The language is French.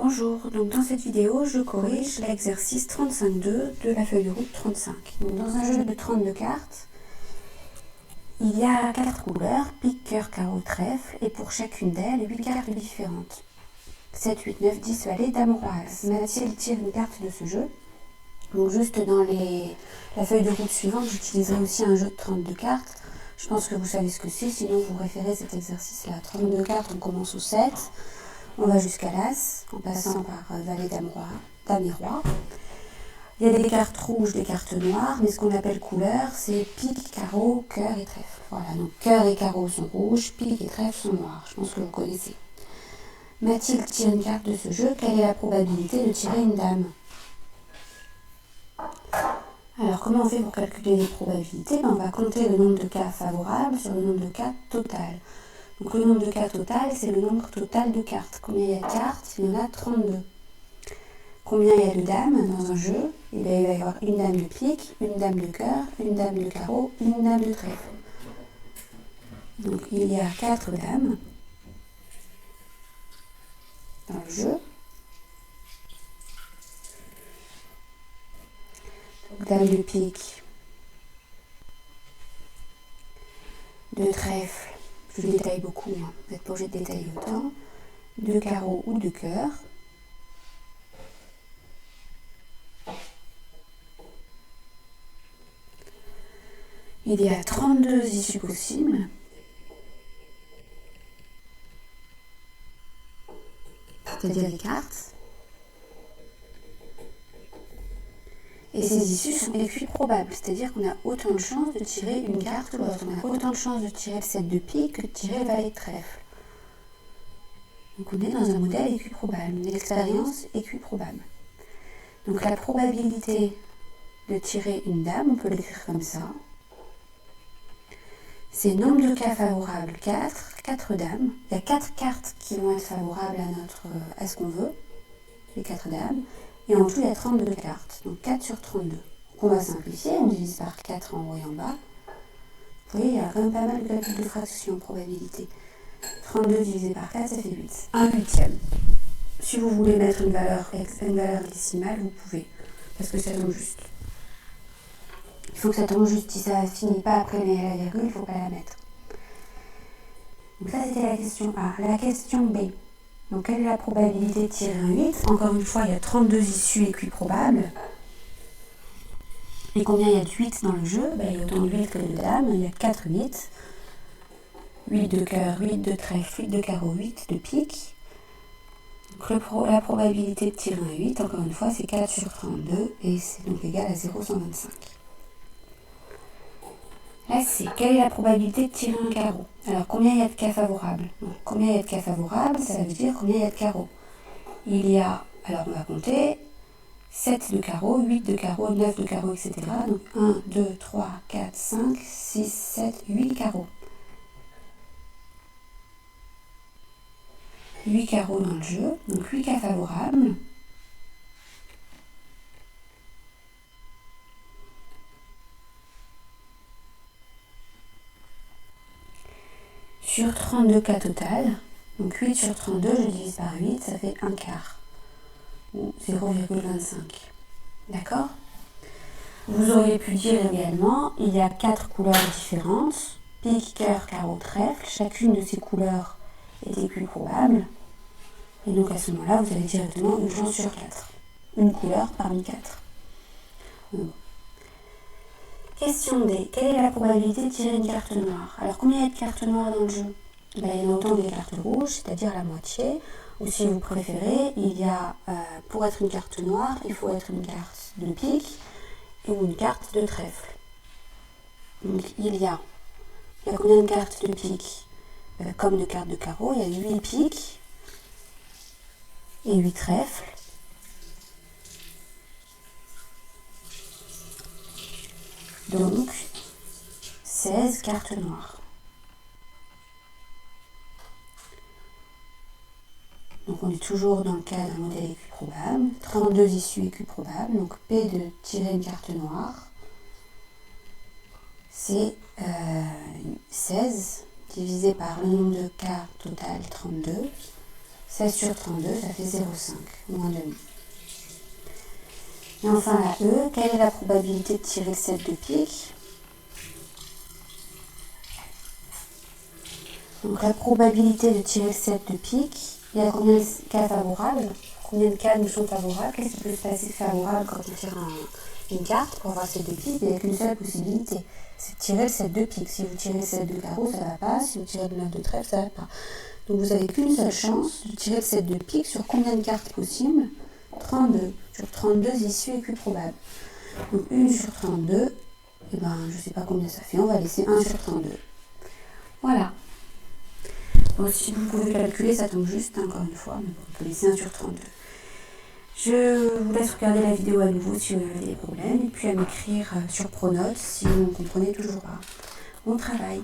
Bonjour, donc dans cette vidéo, je corrige l'exercice 35.2 de la feuille de route 35. Donc dans un jeu de 32 cartes, il y a 4 couleurs, pique, cœur, carreau, trèfle, et pour chacune d'elles, 8 cartes différentes. 7, 8, 9, 10, valet, dame, roi, as. Mathilde tire une carte de ce jeu. Donc juste dans la feuille de route suivante, j'utiliserai aussi un jeu de 32 cartes. Je pense que vous savez ce que c'est, sinon vous référez cet exercice-là. 32 cartes, on commence au 7. On va jusqu'à l'As, en passant par valet, dame, roi, dame et roi. Il y a des cartes rouges, des cartes noires, mais ce qu'on appelle couleur, c'est pique, carreau, cœur et trèfle. Voilà, donc cœur et carreau sont rouges, pique et trèfle sont noirs. Je pense que vous connaissez. Mathilde tire une carte de ce jeu. Quelle est la probabilité de tirer une dame? Alors, comment on fait pour calculer les probabilités? On va compter le nombre de cas favorables sur le nombre de cas total. Donc le nombre de cas total, c'est le nombre total de cartes. Combien il y a de cartes? Il y en a 32. Combien il y a de dames dans un jeu? Il va y avoir une dame de pique, une dame de cœur, une dame de carreau, une dame de trèfle. Donc il y a 4 dames dans le jeu. Donc dame de pique, de trèfle, je détaille beaucoup, vous n'êtes pas obligé de détailler autant, de carreau ou de cœur. Il y a 32 issues possibles. C'est-à-dire les cartes. Et ces issues sont équiprobables, c'est-à-dire qu'on a autant de chances de tirer une carte que l'autre. On a autant de chances de tirer le 7 de pique que de tirer le valet de trèfle. Donc on est dans un modèle équiprobable, une expérience équiprobable. Donc la probabilité de tirer une dame, on peut l'écrire comme ça. C'est nombre de cas favorables, 4 dames. Il y a 4 cartes qui vont être favorables à ce qu'on veut, les 4 dames. Et en tout, il y a 32 cartes, donc 4 sur 32. Donc on va simplifier, on divise par 4 en haut et en bas. Vous voyez, il y a quand même pas mal de calculs de fraction, probabilité. 32 divisé par 4, ça fait 8. 1 huitième. Si vous voulez mettre une valeur décimale, vous pouvez, parce que ça tombe juste. Il faut que ça tombe juste, si ça ne finit pas après la virgule, il ne faut pas la mettre. Donc ça, c'était la question A. La question B. Donc quelle est la probabilité de tirer un 8? Encore une fois, il y a 32 issues équiprobables. Et combien il y a de 8 dans le jeu? Il y a autant de 8 que de dames, il y a 4 8. 8 de cœur, 8 de trèfle, 8 de carreau, 8 de pique. Donc la probabilité de tirer un 8, encore une fois, c'est 4 sur 32, et c'est donc égal à 0,125. Là, c'est quelle est la probabilité de tirer un carreau? Alors, combien il y a de cas favorables? Donc, combien il y a de cas favorables, ça veut dire combien il y a de carreaux. Il y a, alors on va compter, 7 de carreaux, 8 de carreaux, 9 de carreaux, etc. Donc 1, 2, 3, 4, 5, 6, 7, 8 carreaux. 8 carreaux dans le jeu, donc 8 cas favorables. Sur 32 cas total, donc 8 sur 32, je divise par 8, ça fait 1 quart, ou 0,25. D'accord? Vous auriez pu dire également, il y a 4 couleurs différentes, pique, cœur, carreau, trèfle, chacune de ces couleurs est équiprobable, et donc à ce moment-là, vous avez directement une chance sur 4, une couleur parmi 4. Bon. Question D. Quelle est la probabilité de tirer une carte noire? Alors, combien il y a de cartes noires dans le jeu? Il y en a autant des cartes rouges, c'est-à-dire la moitié. Ou si vous préférez, il y a, pour être une carte noire, il faut être une carte de pique ou une carte de trèfle. Donc, il y a combien de cartes de pique? Comme de cartes de carreau, il y a 8 piques et 8 trèfles. Donc, 16 cartes noires. Donc on est toujours dans le cas d'un modèle équiprobable. 32 issues équiprobables. Donc P de tirer une carte noire, c'est 16 divisé par le nombre de cas total 32. 16 sur 32, ça fait 0,5, moins demi. Et enfin la E, quelle est la probabilité de tirer le 7 de pique? Donc la probabilité de tirer le 7 de pique, il y a combien de cas favorables? Combien de cas nous sont favorables? Qu'est-ce qui peut se passer de favorable quand on tire une carte pour avoir 7 de pique? Il n'y a qu'une seule possibilité, c'est de tirer le 7 de pique. Si vous tirez le 7 de carreau, ça ne va pas. Si vous tirez le 9 de trèfle, ça ne va pas. Donc vous n'avez qu'une seule chance de tirer le 7 de pique sur combien de cartes possibles? 32. Sur 32 issues les plus probables. Donc 1 sur 32, et ben, je ne sais pas combien ça fait, on va laisser 1 sur 32. Voilà. Bon, si vous pouvez calculer, ça tombe juste, encore une fois, mais on peut laisser 1 sur 32. Je vous laisse regarder la vidéo à nouveau si vous avez des problèmes, et puis à m'écrire sur Pronote si vous ne comprenez toujours pas. Bon travail!